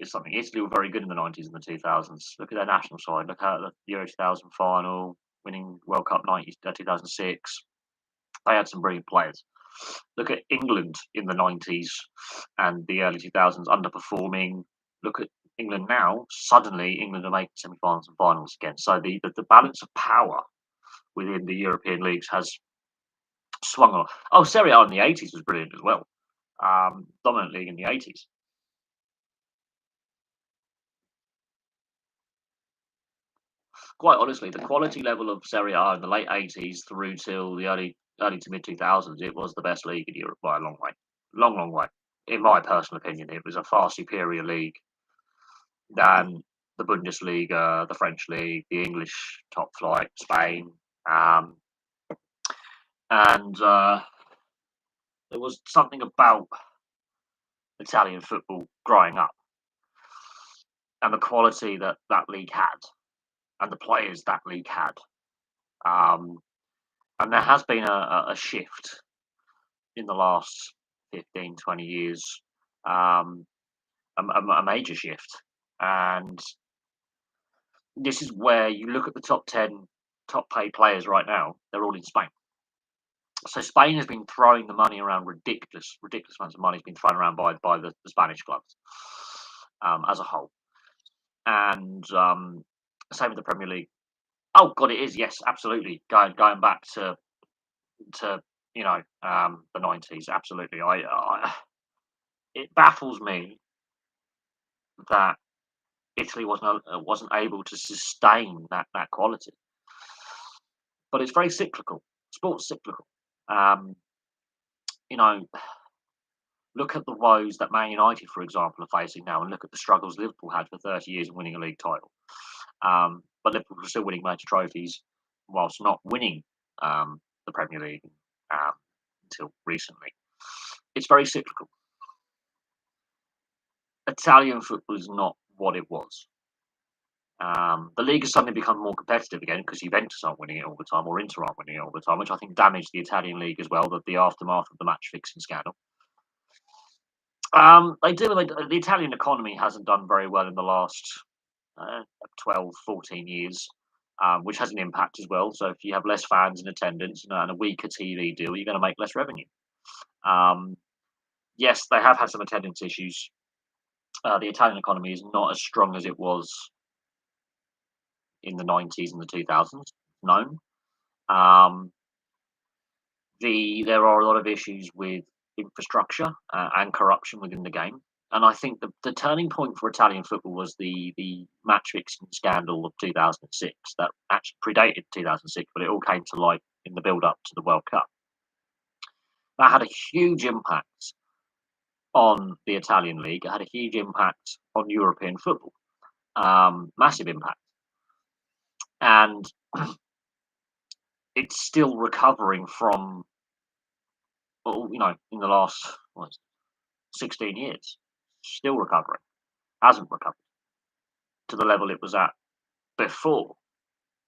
something. Italy were very good in the 90s and the 2000s. Look at their national side. Look at the Euro 2000 final, winning World Cup 2006. They had some brilliant players. Look at England in the 90s and the early 2000s underperforming. Look at England now. Suddenly, England are making semi-finals and finals again. So the balance of power within the European leagues has swung on. Oh, Serie A in the 80s was brilliant as well. Dominant league in the 80s. Quite honestly, the quality level of Serie A in the late 80s through till the early to mid 2000s, it was the best league in Europe by a long way. Long way. In my personal opinion, it was a far superior league than the Bundesliga, the French league, the English top flight, Spain. Um, and there was something about Italian football growing up and the quality that that league had and the players that league had. Um, and there has been a shift in the last 15, 20 years, um, a major shift. And this is where you look at the top 10 top paid players right now, they're all in Spain. So Spain has been throwing the money around, ridiculous amounts of money has been thrown around by the Spanish clubs as a whole. And same with the Premier League. Oh God, it is, yes, absolutely. Going back to the 90s, absolutely. It baffles me that Italy wasn't able to sustain that quality. But it's very cyclical. Sports cyclical. Um, you know, look at the woes that Man United, for example, are facing now, and look at the struggles Liverpool had for 30 years in winning a league title. But Liverpool were still winning major trophies whilst not winning the Premier League um, until recently. It's very cyclical. Italian football is not what it was. The league has suddenly become more competitive again because Juventus aren't winning it all the time, or Inter aren't winning it all the time, which I think damaged the Italian league as well. The aftermath of the match fixing scandal. They do. The Italian economy hasn't done very well in the last 12, 14 years, which has an impact as well. So if you have less fans in attendance and a weaker TV deal, you're going to make less revenue. Um, yes, they have had some attendance issues. The Italian economy is not as strong as it was in the 90s and the 2000s. Known. Um, there are a lot of issues with infrastructure and corruption within the game. And I think the turning point for Italian football was the match fixing scandal of 2006 that actually predated 2006, but it all came to light in the build up to the World Cup. That had a huge impact on the Italian league. It had a huge impact on European football, massive impact, and it's still recovering from, well, in the last 16 years, still recovering, hasn't recovered to the level it was at before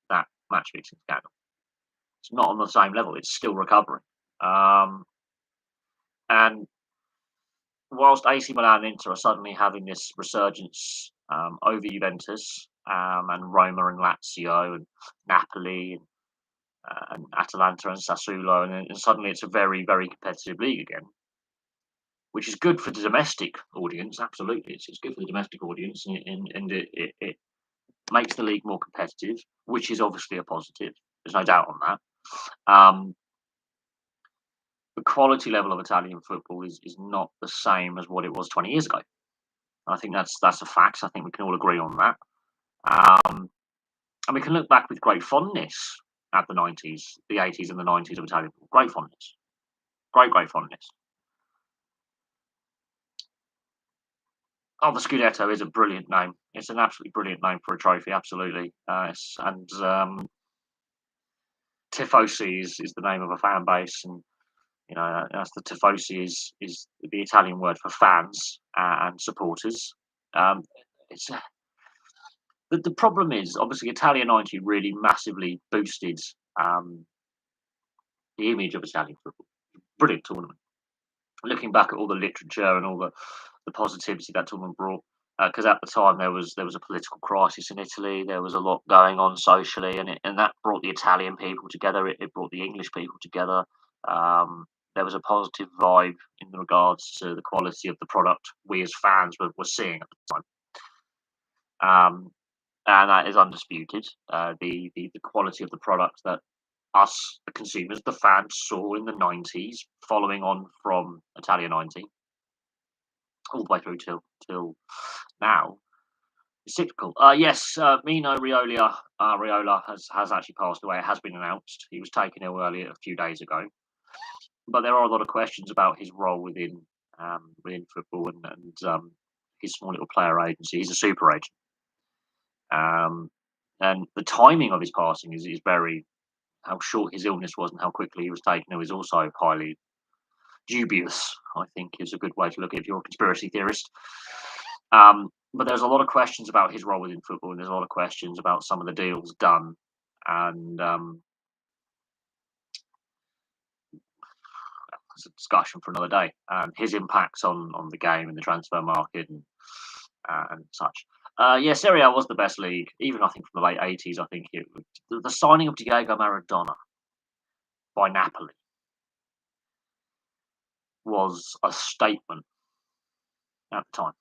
that match fixing scandal. It's not on the same level. It's still recovering. Um, and whilst AC Milan and Inter are suddenly having this resurgence over Juventus and Roma and Lazio and Napoli and Atalanta and Sassuolo, and suddenly it's a very, very competitive league again, which is good for the domestic audience. Absolutely, it's good for the domestic audience, and it makes the league more competitive, which is obviously a positive. There's no doubt on that. The quality level of Italian football is not the same as what it was 20 years ago. I think that's a fact. I think we can all agree on that. And we can look back with great fondness at the 90s, the 80s, and the 90s of Italian football. Great fondness. Great fondness. Oh, the Scudetto is a brilliant name. It's an absolutely brilliant name for a trophy, absolutely. Tifosi is the name of a fan base, and that's the Tifosi is the Italian word for fans and supporters. It's the problem is obviously Italia 90 really massively boosted the image of Italian football. Brilliant tournament. Looking back at all the literature and all the positivity that tournament brought, because at the time there was a political crisis in Italy. There was a lot going on socially, and that brought the Italian people together. It brought the English people together. There was a positive vibe in regards to the quality of the product we as fans were seeing at the time, and that is undisputed. The quality of the product that us, the consumers, the fans, saw in the 90s, following on from Italia 90, all the way through till now. It's cyclical. Yes, Mino Raiola has actually passed away. It has been announced. He was taken ill earlier a few days ago. But there are a lot of questions about his role within football and his small little player agency. He's a super agent. And the timing of his passing is very, how short his illness was and how quickly he was taken ill is also highly dubious, I think, is a good way to look at it if you're a conspiracy theorist. But there's a lot of questions about his role within football, and there's a lot of questions about some of the deals done, and it's a discussion for another day. His impacts on the game and the transfer market and such. Yeah, Serie A was the best league, even I think from the late 80s. I think the signing of Diego Maradona by Napoli was a statement at the time.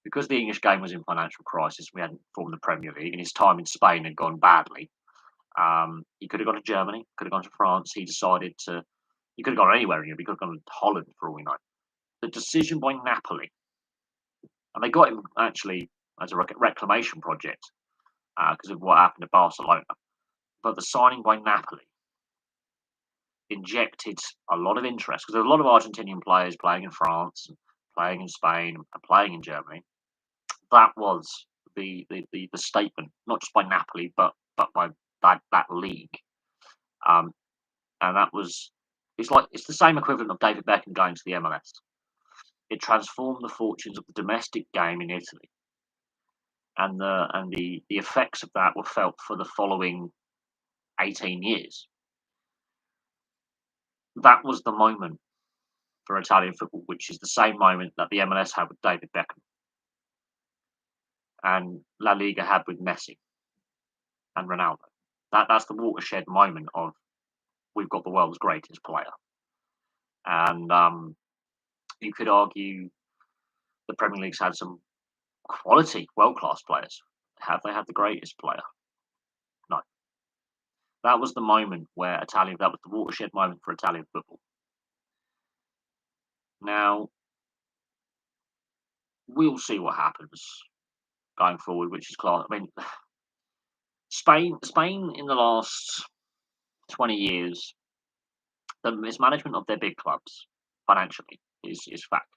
Because the English game was in financial crisis, we hadn't formed the Premier League, and his time in Spain had gone badly. He could have gone to Germany, could have gone to France. He could have gone anywhere in Europe. He could have gone to Holland for all we know. The decision by Napoli, and they got him actually as a reclamation project because of what happened at Barcelona. But the signing by Napoli injected a lot of interest because there were a lot of Argentinian players playing in France, and playing in Spain, and playing in Germany. That was the statement, not just by Napoli, but by that league. And that was it's the same equivalent of David Beckham going to the MLS. It transformed the fortunes of the domestic game in Italy, and the effects of that were felt for the following 18 years. That was the moment for Italian football, which is the same moment that the MLS had with David Beckham and La Liga had with Messi and Ronaldo. That's the watershed moment of we've got the world's greatest player. And you could argue the Premier League's had some quality, world-class players. Have they had the greatest player? No. That was the moment where that was the watershed moment for Italian football. Now, we'll see what happens going forward, which is class. I mean, Spain in the last 20 years, the mismanagement of their big clubs financially is fact,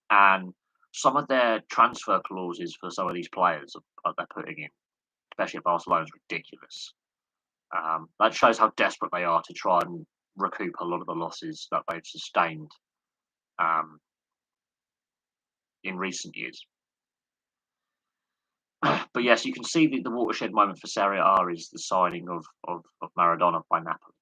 and some of their transfer clauses for some of these players that they're putting in, especially at Barcelona, is ridiculous. That shows how desperate they are to try and recoup a lot of the losses that they've sustained um, in recent years. But yes, you can see the watershed moment for Serie A is the signing of Maradona by Napoli.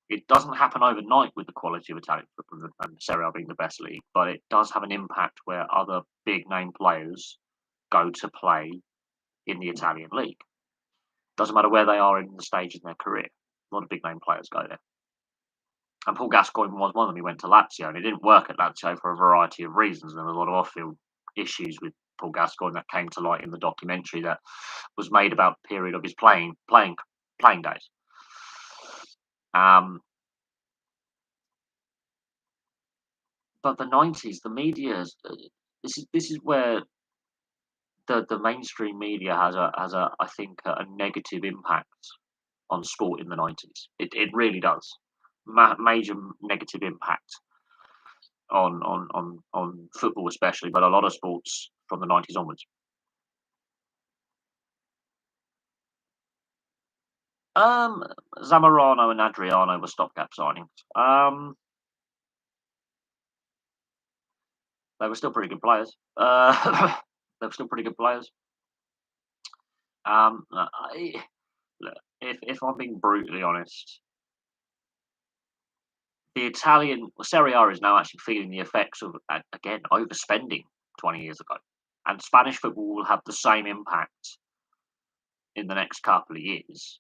It doesn't happen overnight with the quality of Italian football and Serie A being the best league, but it does have an impact where other big name players go to play in the Italian league. Doesn't matter where they are in the stage in their career. A lot of big name players go there. And Paul Gascoigne was one of them. He went to Lazio, and it didn't work at Lazio for a variety of reasons. There were a lot of off-field issues with Paul Gascoigne that came to light in the documentary that was made about the period of his playing days. But the 90s, the media, this is where the mainstream media has a I think a negative impact on sport in the 90s. It really does. Major negative impact on football especially, but a lot of sports from the 90s onwards. Um, Zamorano and Adriano were stopgap signings. They were still pretty good players. They were still pretty good players. Look, if I'm being brutally honest, the Italian Serie A is now actually feeling the effects of again overspending 20 years ago, and Spanish football will have the same impact in the next couple of years.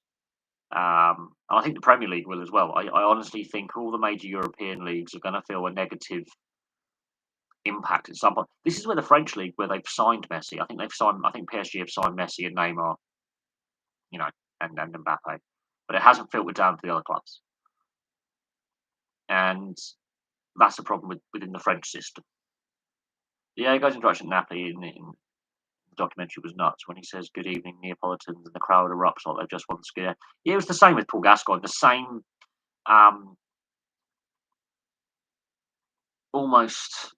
And I think the Premier League will as well. I honestly think all the major European leagues are going to feel a negative impact at some point. This is where the French league, where they've signed Messi. I think they've signed. I think PSG have signed Messi and Neymar, you know, and Mbappe, but it hasn't filtered down to the other clubs, and that's the problem within the French system. Yeah, he goes into action Napoli in the documentary was nuts when he says "Good evening, Neapolitans," and the crowd erupts like they've just won the skier. Yeah, it was the same with Paul Gascoigne. The same, um, almost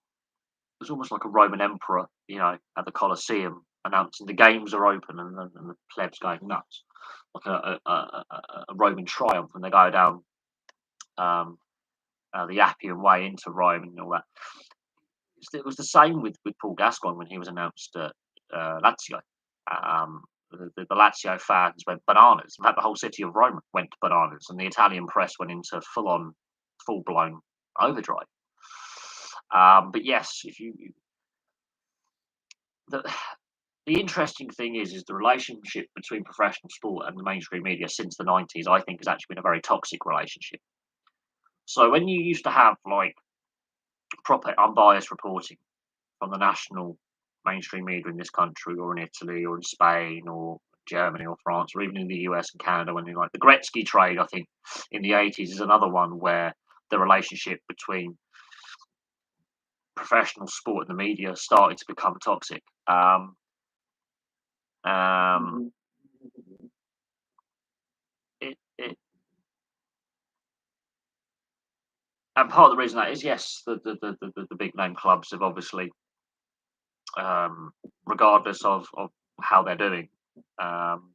it was almost like a Roman emperor, at the Colosseum announcing the games are open and the plebs going nuts, like a Roman triumph when they go down um, the Appian Way into Rome and all that. It was the same with Paul Gascoigne when he was announced at Lazio. Um, the Lazio fans went bananas. In fact, the whole city of Rome went bananas, and the Italian press went into full blown overdrive. But yes, if you the the interesting thing is the relationship between professional sport and the mainstream media since the 90s. I think has actually been a very toxic relationship. So when you used to have like proper unbiased reporting from the national mainstream media in this country or in Italy or in Spain or Germany or France or even in the US and Canada, when you like the Gretzky trade, I think in the 80s is another one where the relationship between professional sport and the media started to become toxic. Um, it and part of the reason that is yes, the big name clubs have obviously, regardless of how they're doing, um,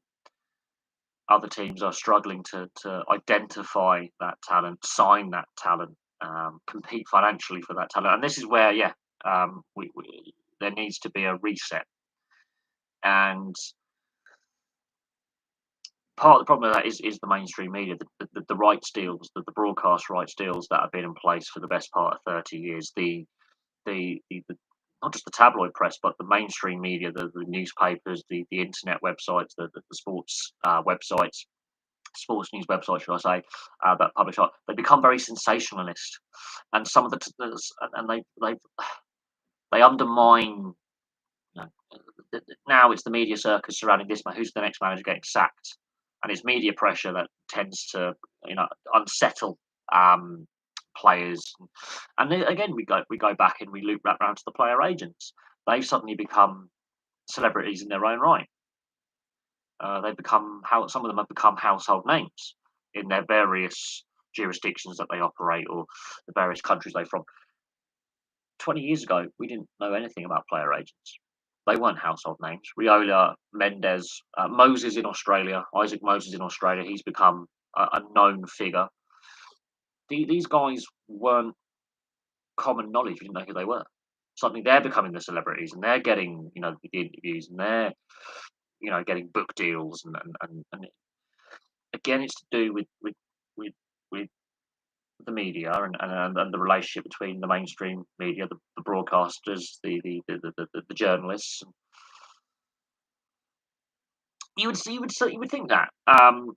other teams are struggling to identify that talent, sign that talent, compete financially for that talent, and this is where we there needs to be a reset. And part of the problem with that is the mainstream media, the rights deals, the broadcast rights deals that have been in place for the best part of 30 years. The not just the tabloid press, but the mainstream media, the newspapers, the internet websites, the sports websites, sports news websites, should I say, that publish art, they become very sensationalist, and some of and they undermine. You know, now it's the media circus surrounding this man. Who's the next manager getting sacked? And it's media pressure that tends to, unsettle players. And then, again, we go back and we loop back round to the player agents. They've suddenly become celebrities in their own right. They've become how some of them have become household names in their various jurisdictions that they operate or the various countries they're from. 20 years ago, we didn't know anything about player agents. They weren't household names. Riola, Mendes, Moses in Australia, Isaac Moses in Australia, he's become a known figure. These guys weren't common knowledge. We didn't know who they were. Suddenly they're becoming the celebrities and they're getting, the interviews and they're, getting book deals. And again, it's to do with, with the media and the relationship between the mainstream media, the broadcasters, the journalists. You would think that. And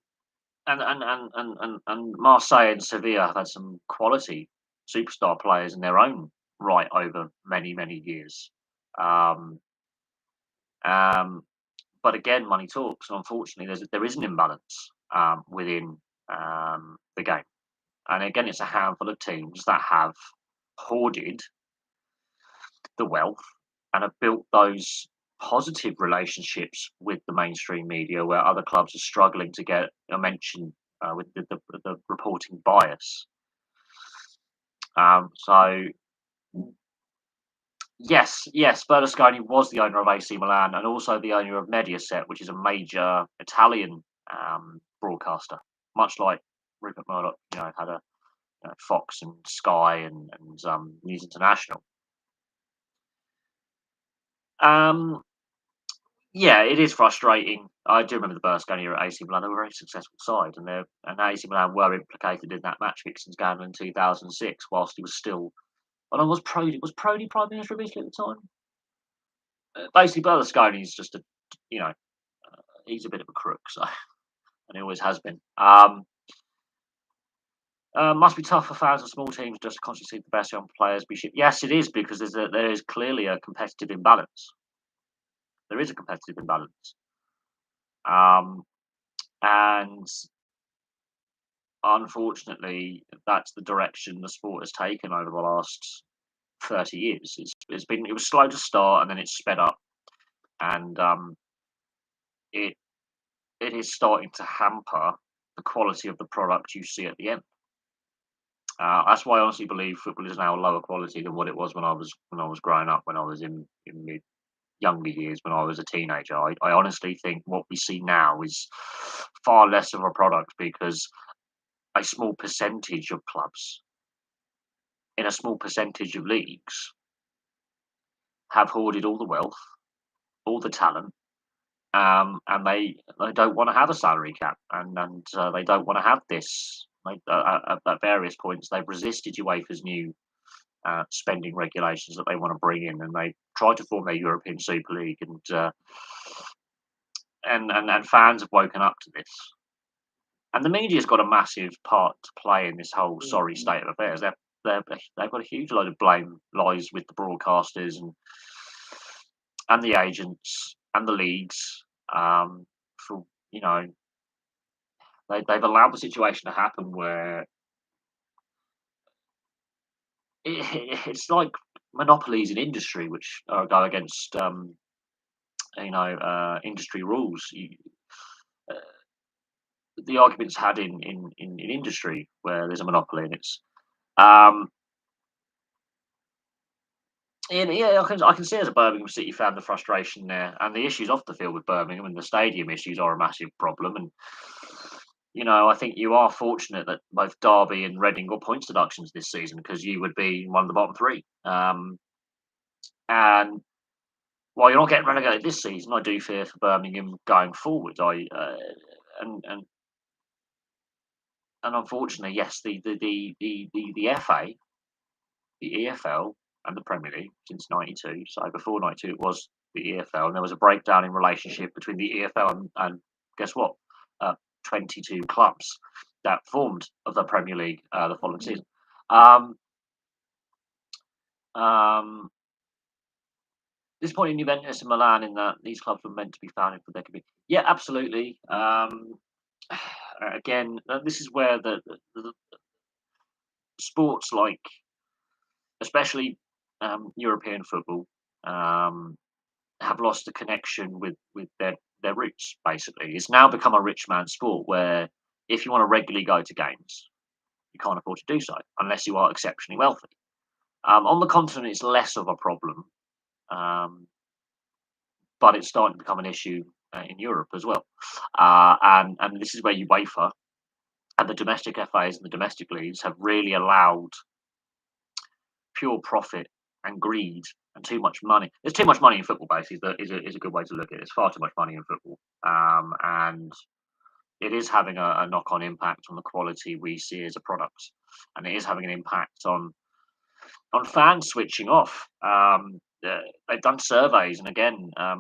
Marseille and Sevilla have had some quality superstar players in their own right over many years. Um, um, but again, money talks, and unfortunately, there is an imbalance within the game. And again, it's a handful of teams that have hoarded the wealth and have built those positive relationships with the mainstream media where other clubs are struggling to get a mention with the reporting bias. So yes, Berlusconi was the owner of AC Milan and also the owner of Mediaset, which is a major Italian broadcaster, much like Rupert Murdoch. Had a Fox and Sky and News International. Yeah, it is frustrating. I do remember the Berlusconi era at AC Milan. They were a very successful side, and AC Milan were implicated in that match fixing scandal in 2006, whilst he was still. And was Prodi Prime Minister of Italy at the time? Basically, Berlusconi's just he's a bit of a crook, so and he always has been. Must be tough for fans of small teams just to constantly see the best young players be shipped. Yes, it is because there is clearly a competitive imbalance. There is a competitive imbalance. And unfortunately, that's the direction the sport has taken over the last 30 years. It was slow to start and then it's sped up, and it it is starting to hamper the quality of the product you see at the end. That's why I honestly believe football is now lower quality than what it was when I was growing up, when I was in mid younger years, when I was a teenager. I honestly think what we see now is far less of a product because a small percentage of clubs in a small percentage of leagues have hoarded all the wealth, all the talent, and they don't want to have a salary cap, and they don't want to have this. At various points, they've resisted UEFA's new spending regulations that they want to bring in, and they tried to form their European Super League, and fans have woken up to this. And the media's got a massive part to play in this whole sorry state of affairs. They've got a huge load of blame lies with the broadcasters and the agents and the leagues for they've allowed the situation to happen where it's like monopolies in industry which go against industry rules. Uh, the arguments had in industry where there's a monopoly and it's um, yeah, I can see as a Birmingham City fan the frustration there, and the issues off the field with Birmingham and the stadium issues are a massive problem. And I think you are fortunate that both Derby and Reading got points deductions this season because you would be one of the bottom three. And while you're not getting relegated this season, I do fear for Birmingham going forward. And and and unfortunately, yes, the FA, the EFL, and the Premier League since '92. So before '92, it was the EFL, and there was a breakdown in relationship between the EFL and guess what? 22 clubs that formed of the Premier League the following season. Um, um, Disappointing Juventus and Milan in that these clubs were meant to be founded for their community. Yeah, absolutely. Again, this is where the sports like, especially European football, um, have lost the connection with their roots. Basically, it's now become a rich man's sport where if you want to regularly go to games, You can't afford to do so unless you are exceptionally wealthy. On the continent, it's less of a problem, um, but it's starting to become an issue in Europe as well. And this is where UEFA and the domestic FAs and the domestic leagues have really allowed pure profit and greed and too much money. There's too much money in football, basically. That is a good way to look at it. There's far too much money in football, and it is having a knock-on impact on the quality we see as a product, and it is having an impact on fans switching off. They've done surveys, and again, I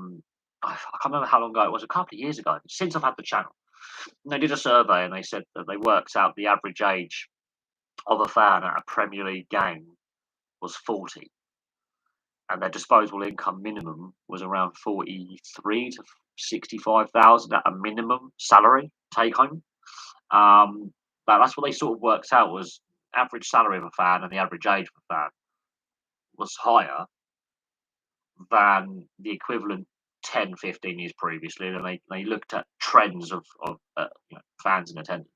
can't remember how long ago it was. A couple of years ago, since I've had the channel, and they did a survey, and they said that they worked out the average age of a fan at a Premier League game was 40, and their disposable income minimum was around 43 to 65,000 at a minimum salary take home. That's what they sort of worked out was average salary of a fan and the average age of a fan was higher than the equivalent 10, 15 years previously. And they looked at trends of fans in attendance.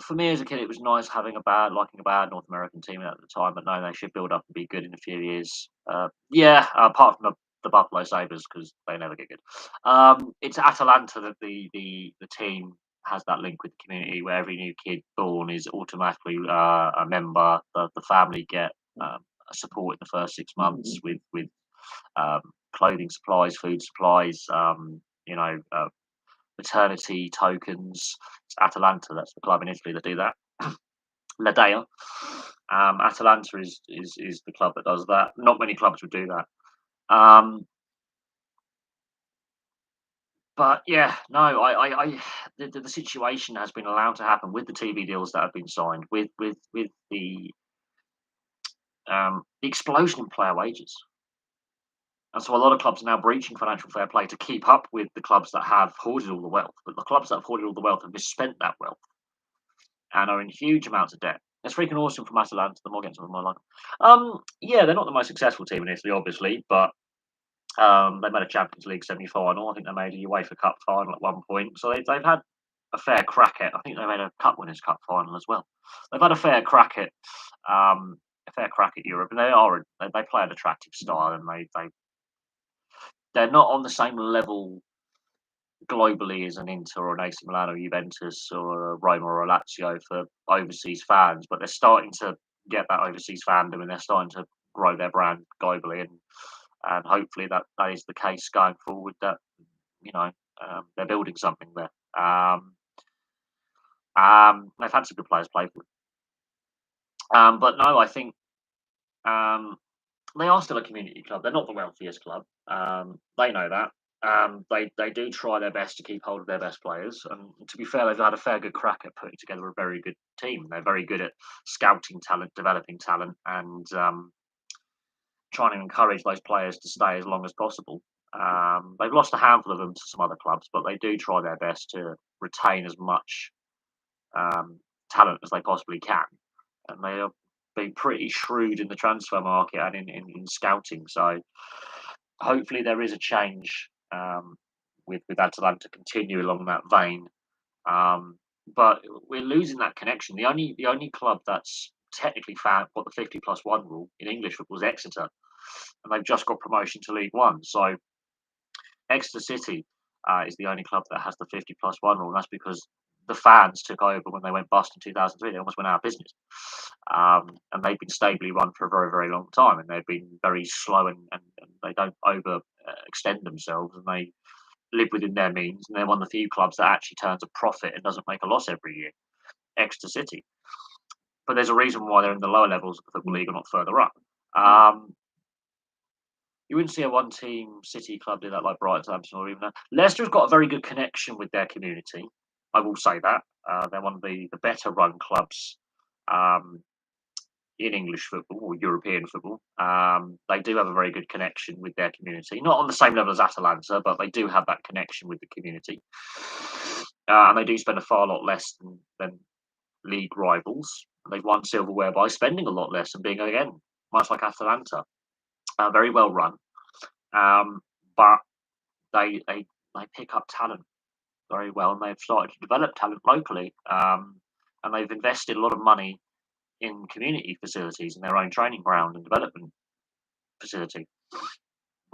For me as a kid, it was nice having liking a bad North American team at the time, but no, they should build up and be good in a few years. Yeah, apart from the Buffalo Sabres because they never get good. It's Atalanta that the team has that link with the community where every new kid born is automatically a member. The family get support in the first 6 months with um, clothing supplies, food supplies. Maternity tokens. It's Atalanta, that's the club in Italy that do that. La Dea. Atalanta is the club that does that. Not many clubs would do that. But yeah, no, the situation has been allowed to happen with the TV deals that have been signed, with the explosion in player wages. And so a lot of clubs are now breaching financial fair play to keep up with the clubs that have hoarded all the wealth. But the clubs that have hoarded all the wealth have misspent that wealth and are in huge amounts of debt. It's freaking awesome from Atalanta. The more get something more like. Yeah, they're not the most successful team in Italy, obviously, but they made a Champions League semi-final. I think they made a UEFA Cup final at one point. So they've had a fair crack at. I think they made a Cup Winners' Cup final as well. They've had a fair crack at Europe, and they play an attractive style, and they're not on the same level globally as an Inter or an AC Milan or Juventus or a Roma or a Lazio for overseas fans, but they're starting to get that overseas fandom and they're starting to grow their brand globally, and hopefully that is the case going forward. That you know they're building something there. They've had some good players play for them, but no, I think they are still a community club. They're not the wealthiest club. They know that. They do try their best to keep hold of their best players. And to be fair, they've had a fair good crack at putting together a very good team. They're very good at scouting talent, developing talent, and trying to encourage those players to stay as long as possible. They've lost a handful of them to some other clubs, but they do try their best to retain as much talent as they possibly can. And they are being pretty shrewd in the transfer market and in scouting. So hopefully there is a change with Atalanta continue along that vein. But we're losing that connection. The only club that's technically found what the 50+1 rule in English football is Exeter, and they've just got promotion to League One. So Exeter City is the only club that has the 50+1 rule, and that's because the fans took over when they went bust in 2003. They almost went out of business, and they've been stably run for a very, very long time, and they've been very slow and they don't over extend themselves, and they live within their means, and they're one of the few clubs that actually turns a profit and doesn't make a loss every year. Exeter City, but there's a reason why they're in the lower levels of the football league or not further up. You wouldn't see a one-team City club do that like Brighton, Southampton, or even that. Leicester's got a very good connection with their community. I will say that they're one of the better-run clubs in English football or European football. They do have a very good connection with their community, not on the same level as Atalanta, but they do have that connection with the community, and they do spend a far lot less than league rivals. They've won silverware by spending a lot less and being again much like Atalanta, very well run, but they pick up talent very well, and they've started to develop talent locally. And they've invested a lot of money in community facilities and their own training ground and development facility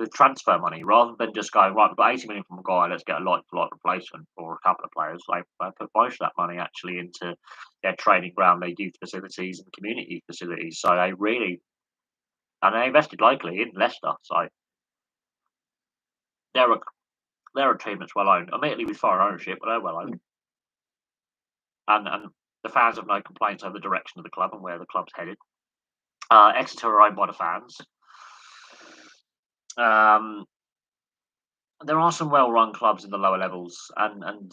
with transfer money rather than just going, right, we've got 80 million from a guy, let's get a like for like replacement for a couple of players. They put most of that money actually into their training ground, their youth facilities and community facilities. So they really, and they invested locally in Leicester. So they're a, they're a team that's well owned, admittedly with foreign ownership, but they're well owned. And the fans have no complaints over the direction of the club and where the club's headed. Exeter are owned by the fans. Um, there are some well-run clubs in the lower levels and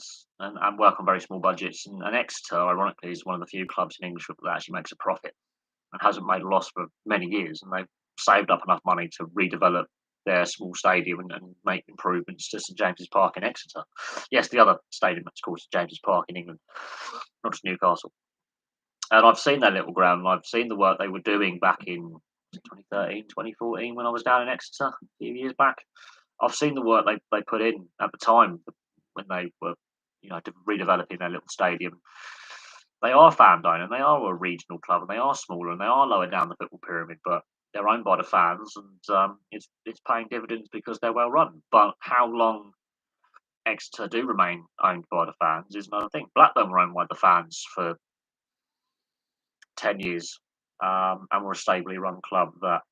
work on very small budgets. And Exeter, ironically, is one of the few clubs in English football that actually makes a profit and hasn't made a loss for many years. And they've saved up enough money to redevelop their small stadium and make improvements to St James's Park in Exeter. Yes, the other stadium that's called St James's Park in England, not just Newcastle. And I've seen their little ground, and I've seen the work they were doing back in 2013, 2014 when I was down in Exeter a few years back. I've seen the work they put in at the time when they were, redeveloping their little stadium. They are fan owned and they are a regional club and they are smaller and they are lower down the football pyramid, but they're owned by the fans and it's paying dividends because they're well run. But how long Exeter do remain owned by the fans is another thing. Blackburn were owned by the fans for 10 years and were a stably run club that